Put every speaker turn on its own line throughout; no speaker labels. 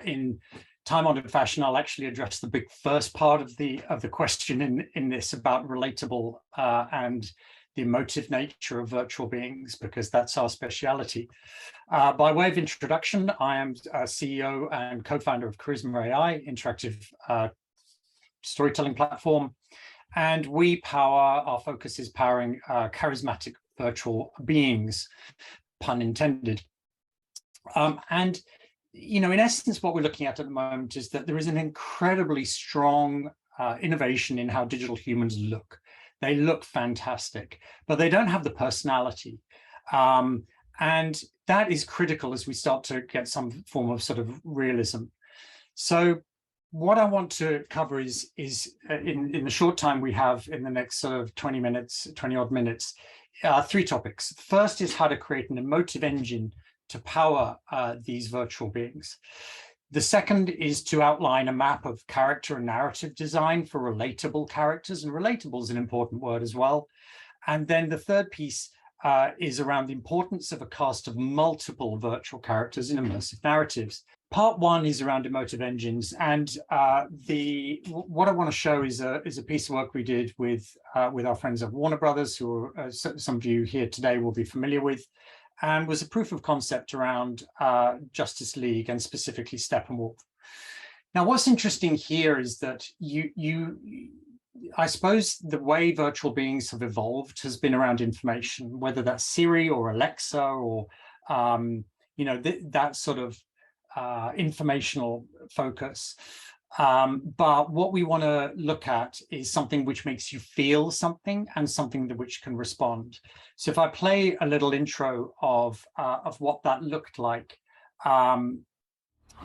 in time-honored fashion, I'll actually address the big first part of the question in this about relatable and the emotive nature of virtual beings, because that's our speciality. By way of introduction, I am CEO and co-founder of Charisma AI, interactive storytelling platform, and our focus is powering charismatic virtual beings, pun intended. And in essence, what we're looking at the moment is that there is an incredibly strong innovation in how digital humans look. They look fantastic, but they don't have the personality. And that is critical as we start to get some form of sort of realism. So what I want to cover is in the short time we have in the next sort of 20 odd minutes, three topics. First is how to create an emotive engine to power these virtual beings. The second is to outline a map of character and narrative design for relatable characters, and relatable is an important word as well. And then the third piece is around the importance of a cast of multiple virtual characters in immersive narratives. Part one is around emotive engines, and what I want to show is a piece of work we did with our friends at Warner Brothers, who some of you here today will be familiar with, and was a proof of concept around Justice League and specifically Steppenwolf. Now, what's interesting here is that I suppose the way virtual beings have evolved has been around information, whether that's Siri or Alexa or that sort of informational focus. But what we want to look at is something which makes you feel something and something which can respond. So if I play a little intro of what that looked like,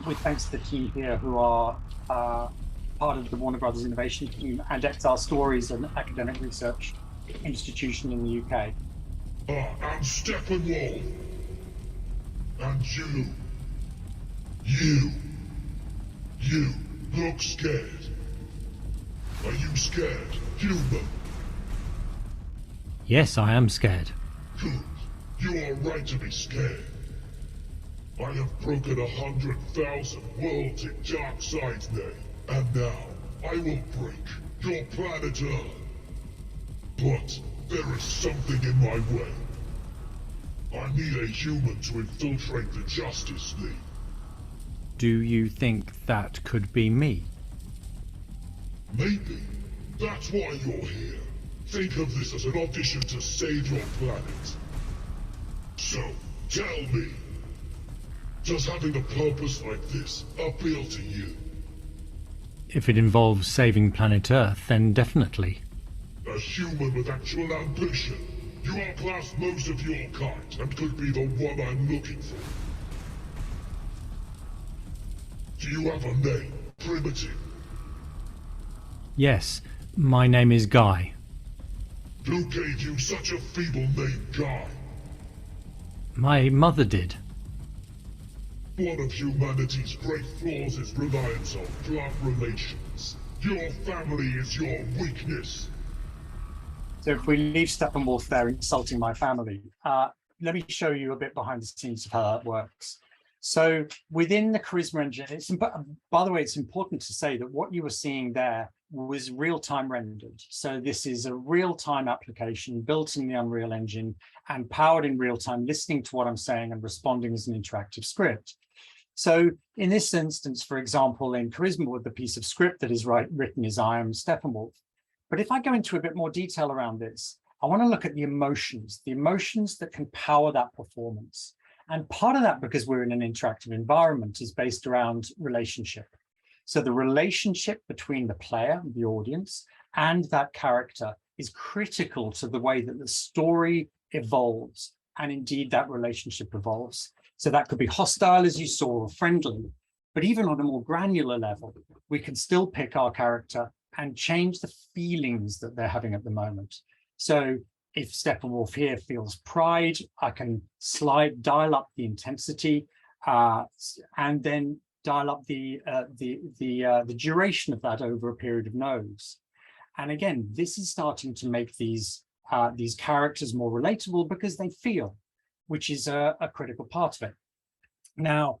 with thanks to the team here who are part of the Warner Brothers Innovation team and XR Stories, an academic research institution in the UK.
I'm Steppenwolf. And you look scared. Are you scared, human?
Yes, I am scared.
Good. You are right to be scared. I have broken 100,000 worlds in dark sides now, and now I will break your planet Earth. But there is something in my way. I need a human to infiltrate the Justice League.
Do you think that could be me?
Maybe. That's why you're here. Think of this as an audition to save your planet. So, tell me, does having a purpose like this appeal to you?
If it involves saving planet Earth, then definitely.
A human with actual ambition. You outclass most of your kind and could be the one I'm looking for. Do you have a name, Primitive?
Yes, my name is Guy.
Who gave you such a feeble name, Guy?
My mother did.
One of humanity's great flaws is reliance on blood relations. Your family is your weakness.
So if we leave Steppenwolf there insulting my family, let me show you a bit behind the scenes of how that works. So within the Charisma engine, by the way, it's important to say that what you were seeing there was real-time rendered. So this is a real-time application built in the Unreal Engine and powered in real time, listening to what I'm saying and responding as an interactive script. So in this instance, for example, in Charisma, with the piece of script that is written is I am Steppenwolf. But if I go into a bit more detail around this, I want to look at the emotions that can power that performance. And part of that, because we're in an interactive environment, is based around relationship. So the relationship between the player, the audience, and that character is critical to the way that the story evolves, and indeed that relationship evolves. So that could be hostile, as you saw, or friendly. But even on a more granular level, we can still pick our character and change the feelings that they're having at the moment. So if Steppenwolf here feels pride, I can dial up the intensity, and then dial up the duration of that over a period of nodes. And again, this is starting to make these characters more relatable because they feel, which is a critical part of it. Now,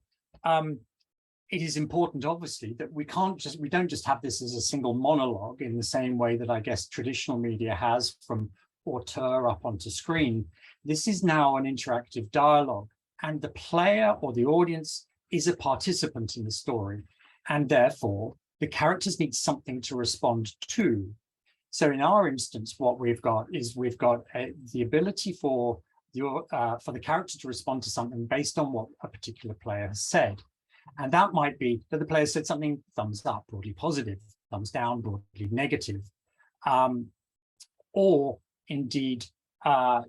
it is important, obviously, that we don't just have this as a single monologue in the same way that I guess traditional media has, from auteur up onto screen. This is now an interactive dialogue, and the player or the audience is a participant in the story, and therefore the characters need something to respond to. So in our instance, what we've got is the ability for the character to respond to something based on what a particular player has said. And that might be that the player said something thumbs up, broadly positive, thumbs down, broadly negative. Or indeed,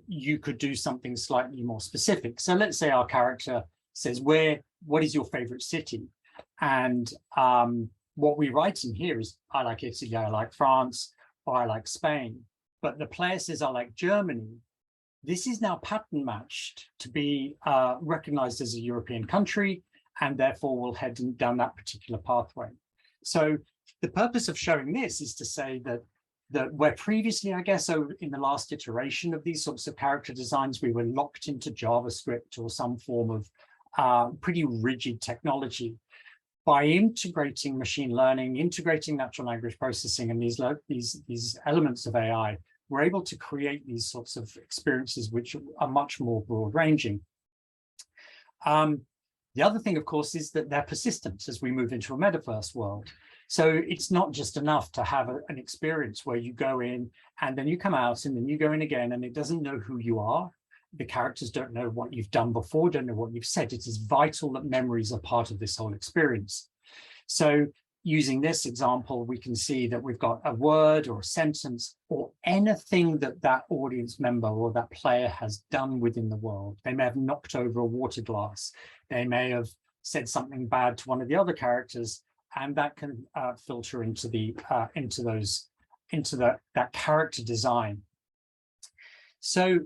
you could do something slightly more specific. So let's say our character says, what is your favorite city? And what we write in here is, I like Italy, I like France, or I like Spain. But the player says, I like Germany. This is now pattern matched to be recognized as a European country, and therefore will head down that particular pathway. So the purpose of showing this is to say that where previously, I guess, in the last iteration of these sorts of character designs, we were locked into JavaScript or some form of pretty rigid technology. By integrating machine learning, integrating natural language processing, and these elements of AI, we're able to create these sorts of experiences which are much more broad-ranging. The other thing, of course, is that they're persistent as we move into a metaverse world. So it's not just enough to have an experience where you go in and then you come out and then you go in again and it doesn't know who you are. The characters don't know what you've done before, don't know what you've said. It is vital that memories are part of this whole experience. So using this example, we can see that we've got a word or a sentence or anything that audience member or that player has done within the world. They may have knocked over a water glass. They may have said something bad to one of the other characters, and that can filter into that character design. So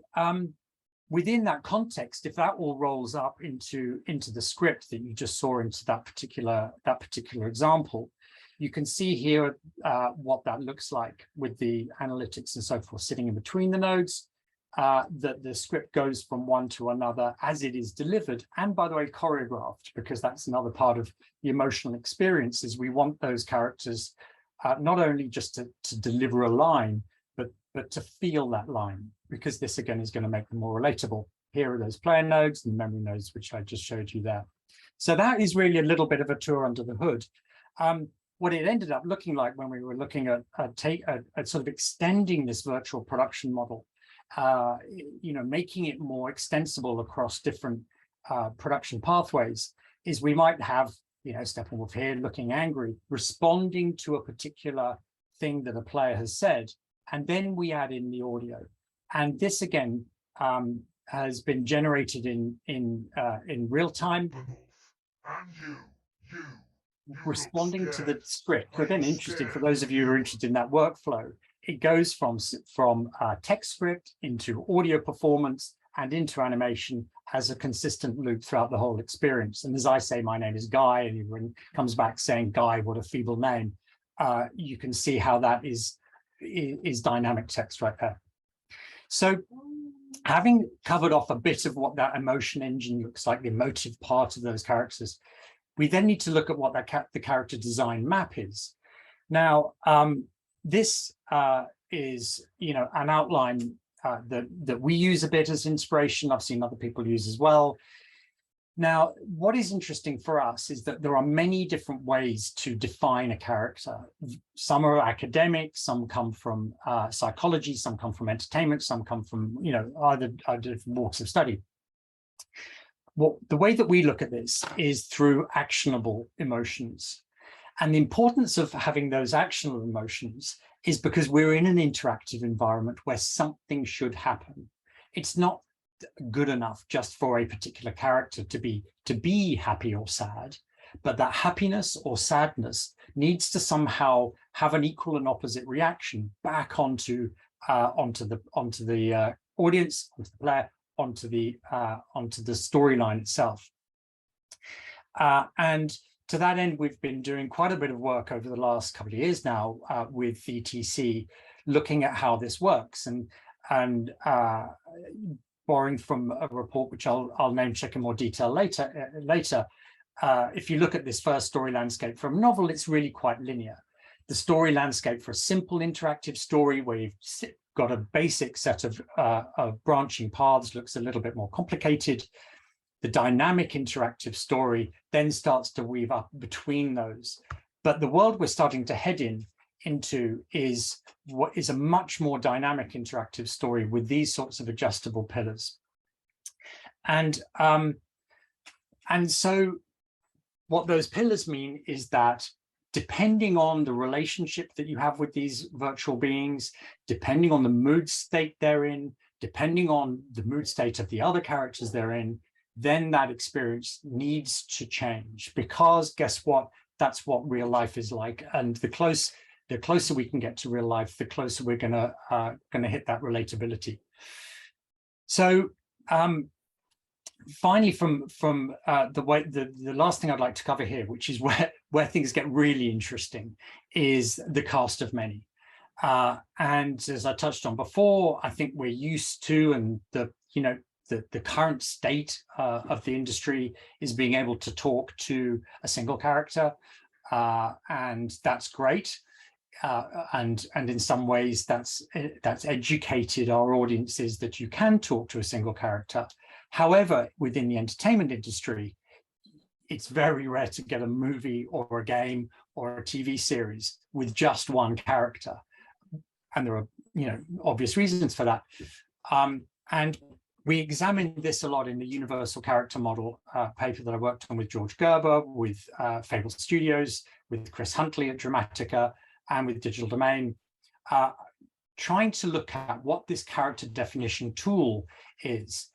within that context, if that all rolls up into the script that you just saw into that particular example, you can see here what that looks like with the analytics and so forth sitting in between the nodes, that the script goes from one to another as it is delivered, and by the way, choreographed, because that's another part of the emotional experiences. We want those characters not only just to deliver a line, but to feel that line, because this again is going to make them more relatable. Here are those player nodes and memory nodes, which I just showed you there. So that is really a little bit of a tour under the hood. What it ended up looking like when we were looking at sort of extending this virtual production model, making it more extensible across different production pathways, is we might have, Steppenwolf here looking angry, responding to a particular thing that a player has said, and then we add in the audio. And this again has been generated in real time,
And you
responding to the script. So again, interesting for those of you who are interested in that workflow. It goes from text script into audio performance and into animation as a consistent loop throughout the whole experience. And as I say, my name is Guy, and everyone comes back saying, Guy, what a feeble name. You can see how that is dynamic text right there. So having covered off a bit of what that emotion engine looks like, the emotive part of those characters, we then need to look at what the character design map is. Now, this is, an outline that we use a bit as inspiration. I've seen other people use as well. Now, what is interesting for us is that there are many different ways to define a character. Some are academic, some come from psychology, some come from entertainment, some come from, other different walks of study. Well, the way that we look at this is through actionable emotions. And the importance of having those actionable emotions is because we're in an interactive environment where something should happen. It's not good enough just for a particular character to be happy or sad, but that happiness or sadness needs to somehow have an equal and opposite reaction back onto the audience, onto the player, onto the storyline itself. And to that end, we've been doing quite a bit of work over the last couple of years now with DTS, looking at how this works, and borrowing from a report which I'll name check in more detail later, if you look at this first story landscape from a novel, it's really quite linear. The story landscape for a simple interactive story where you've got a basic set of branching paths looks a little bit more complicated. The dynamic interactive story then starts to weave up between those. But the world we're starting to head into is what is a much more dynamic interactive story with these sorts of adjustable pillars. And so what those pillars mean is that depending on the relationship that you have with these virtual beings, depending on the mood state they're in, depending on the mood state of the other characters they're in, then that experience needs to change, because guess what? That's what real life is like. And the closer we can get to real life, the closer we're gonna hit that relatability. So finally, from the last thing I'd like to cover here, which is where things get really interesting, is the cast of many. And as I touched on before, I think we're used to, and the current state of the industry is being able to talk to a single character, and that's great. And in some ways, that's educated our audiences that you can talk to a single character. However, within the entertainment industry, it's very rare to get a movie or a game or a TV series with just one character, and there are obvious reasons for that. And we examined this a lot in the Universal Character Model paper that I worked on with George Gerber, with Fable Studios, with Chris Huntley at Dramatica, and with Digital Domain, trying to look at what this character definition tool is.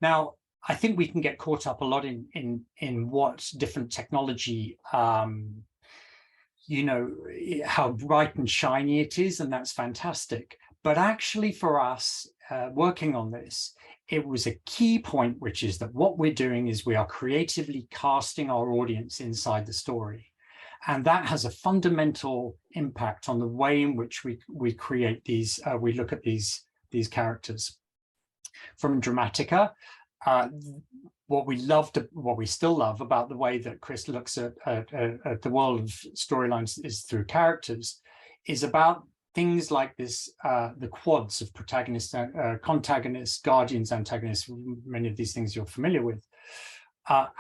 Now, I think we can get caught up a lot in what different technology, how bright and shiny it is, and that's fantastic. But actually for us working on this, it was a key point, which is that what we're doing is we are creatively casting our audience inside the story. And that has a fundamental impact on the way in which we create these, we look at these characters. From Dramatica, what we still love about the way that Chris looks at the world of storylines is through characters, is about things like this, the quads of protagonists, contagonists, guardians, antagonists, many of these things you're familiar with.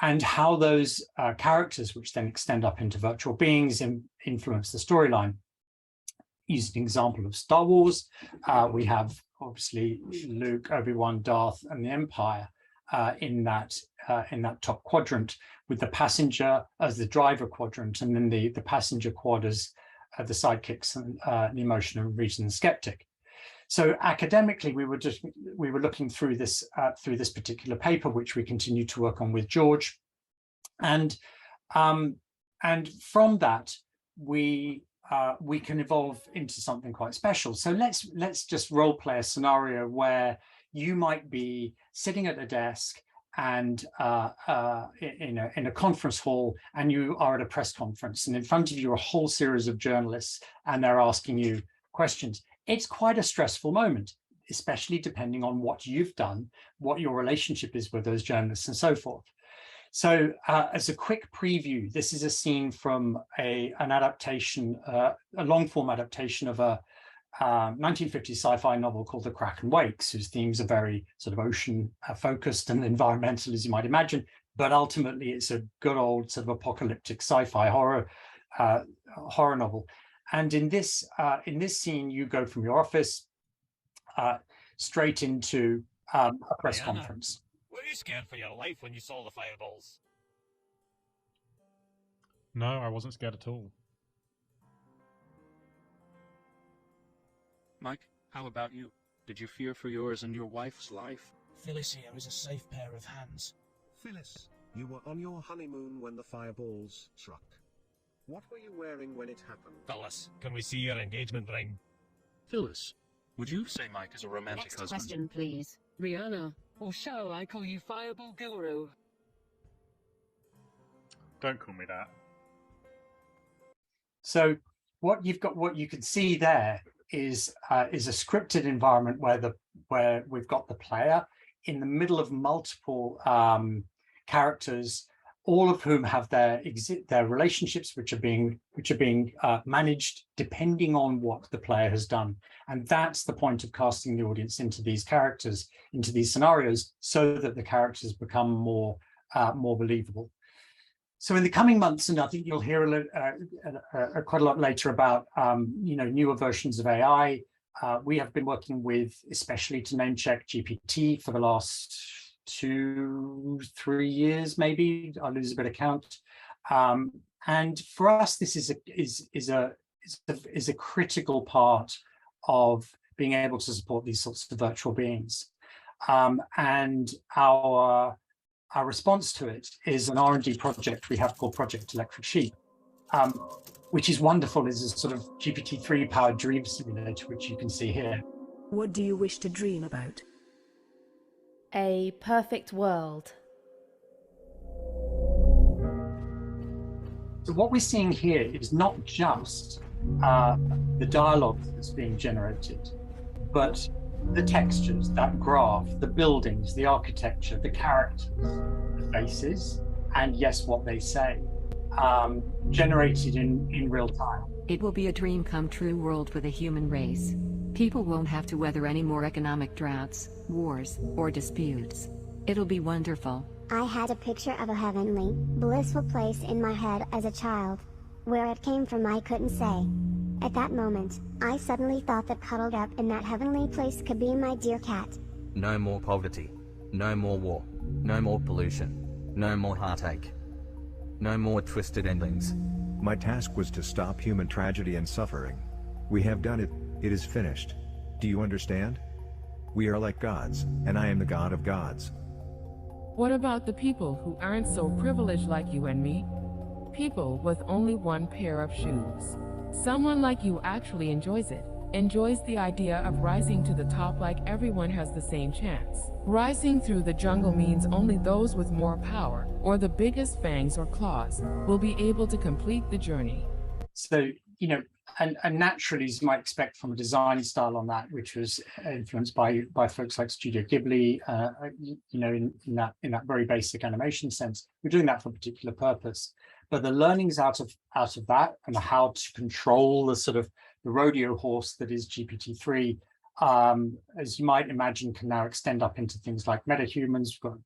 And how those characters, which then extend up into virtual beings, influence the storyline. Use an example of Star Wars. We have obviously Luke, Obi-Wan, Darth, and the Empire in that top quadrant, with the passenger as the driver quadrant, and then the passenger quad as the sidekicks and the emotional, reason, and skeptic. So academically, we were looking through this particular paper, which we continue to work on with George, and from that we can evolve into something quite special. So let's just role play a scenario where you might be sitting at a desk and in a conference hall, and you are at a press conference, and in front of you are a whole series of journalists, and they're asking you questions. It's quite a stressful moment, especially depending on what you've done, what your relationship is with those journalists, and so forth. So as a quick preview, this is a scene from an adaptation, a long-form adaptation of a 1950s sci-fi novel called The Kraken Wakes, whose themes are very sort of ocean focused and environmental, as you might imagine, but ultimately it's a good old sort of apocalyptic sci-fi horror novel. And in this scene, you go from your office straight into a press conference.
Were you scared for your life when you saw the fireballs?
No, I wasn't scared at all.
Mike, how about you? Did you fear for yours and your wife's life?
Phyllis here is a safe pair of hands.
Phyllis, you were on your honeymoon when the fireballs struck. What were you wearing when it happened?
Phyllis, can we see your engagement ring?
Phyllis, would you say Mike is a romantic
Next
husband?
question, please.
Rihanna, or shall I call you Fireball Guru?
Don't call me that.
So what you can see there is a scripted environment where we've got the player in the middle of multiple characters all of whom have their relationships which are being managed depending on what the player has done. And that's the point of casting the audience into these characters, into these scenarios, so that the characters become more believable. So in the coming months, and I think you'll hear quite a lot later about newer versions of AI. We have been working with, especially to name check GPT for the last 2-3 years, maybe. I lose a bit of count. And for us, this is a critical part of being able to support these sorts of virtual beings. And our response to it is an R&D project we have called Project Electric Sheep, which is wonderful. Is a sort of GPT-3 powered dream simulator, which you can see here.
What do you wish to dream about?
A perfect world.
So what we're seeing here is not just the dialogue that's being generated, but the textures, that graph, the buildings, the architecture, the characters, the faces, and yes, what they say, generated in real time.
It will be a dream come true world for the human race. People won't have to weather any more economic droughts, wars, or disputes. It'll be wonderful.
I had a picture of a heavenly, blissful place in my head as a child. Where it came from I couldn't say. At that moment, I suddenly thought that cuddled up in that heavenly place could be my dear cat.
No more poverty. No more war. No more pollution. No more heartache. No more twisted endings.
My task was to stop human tragedy and suffering. We have done it. It is finished. Do you understand? We are like gods, and I am the god of gods.
What about the people who aren't so privileged like you and me? People with only one pair of shoes. Someone like you actually enjoys it. Enjoys the idea of rising to the top like everyone has the same chance. Rising through the jungle means only those with more power, or the biggest fangs or claws, will be able to complete the journey.
So, and naturally, as you might expect from a design style on that, which was influenced by folks like Studio Ghibli, in that very basic animation sense, we're doing that for a particular purpose. But the learnings out of that and how to control the sort of the rodeo horse that is GPT-3, as you might imagine, can now extend up into things like metahumans. We've got a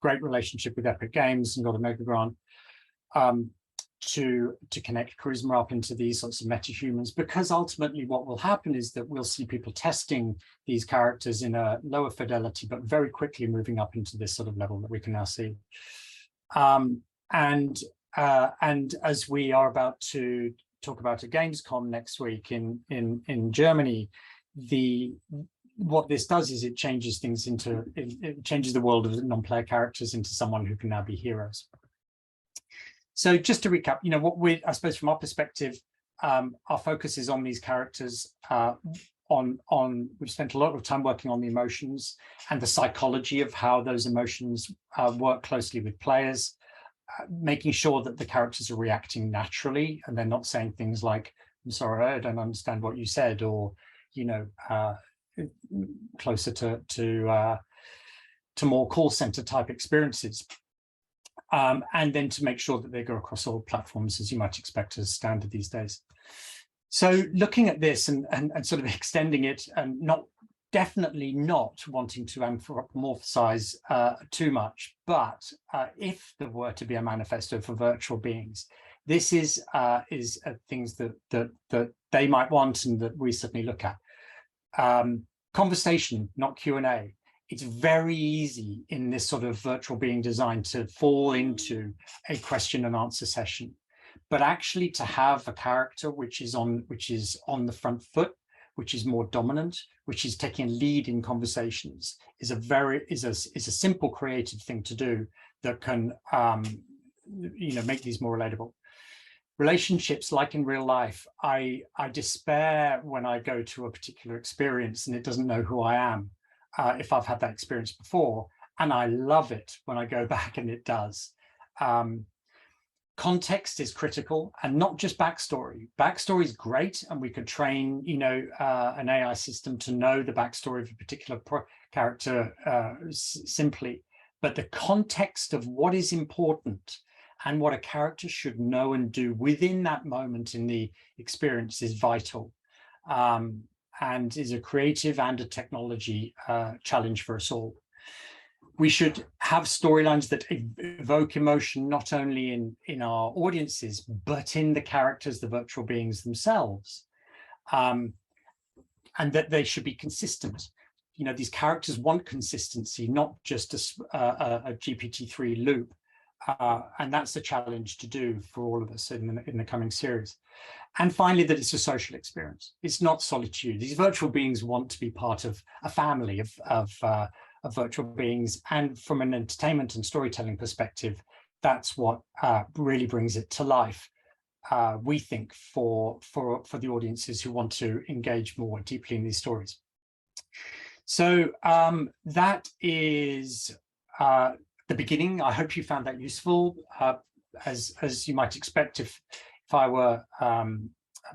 great relationship with Epic Games and got a mega grant to connect Charisma up into these sorts of metahumans, because ultimately what will happen is that we'll see people testing these characters in a lower fidelity, but very quickly moving up into this sort of level that we can now see. And as we are about to talk about at Gamescom next week in Germany, what this does is it changes things it changes the world of non-player characters into someone who can now be heroes. So just to recap, I suppose from our perspective, our focus is on these characters. We've spent a lot of time working on the emotions and the psychology of how those emotions work closely with players. Making sure that the characters are reacting naturally and they're not saying things like, I'm sorry, I don't understand what you said, or, closer to more call center type experiences. And then to make sure that they go across all platforms, as you might expect as standard these days. So looking at this and sort of extending it, and definitely not wanting to anthropomorphize too much, but if there were to be a manifesto for virtual beings, this is things that they might want and that we certainly look at. Conversation, not Q&A. It's very easy in this sort of virtual being design to fall into a question and answer session, but actually to have a character which is on the front foot, which is more dominant, which is taking a lead in conversations, is a simple creative thing to do that can make these more relatable. Relationships, like in real life, I despair when I go to a particular experience and it doesn't know who I am, if I've had that experience before, and I love it when I go back and it does. Context is critical, and not just backstory. Backstory is great, and we could train, an AI system to know the backstory of a particular character simply. but the context of what is important and what a character should know and do within that moment in the experience is vital, and is a creative and a technology challenge for us all. We should have storylines that evoke emotion not only in our audiences, but in the characters, the virtual beings themselves, and that they should be consistent. You know, these characters want consistency, not just a GPT-3 loop, and that's a challenge to do for all of us in the coming series. And finally, that it's a social experience. It's not solitude. These virtual beings want to be part of a family of virtual beings, and from an entertainment and storytelling perspective, that's what really brings it to life, we think, for the audiences who want to engage more deeply in these stories. So that is the beginning. I hope you found that useful. As you might expect, if I were a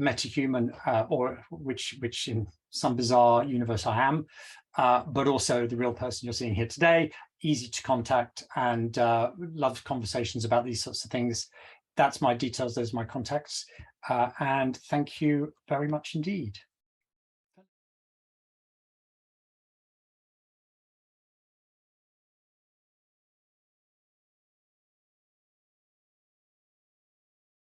metahuman, or which in some bizarre universe I am, but also the real person you're seeing here today, easy to contact, and love conversations about these sorts of things. That's my details, those are my contacts, and thank you very much indeed.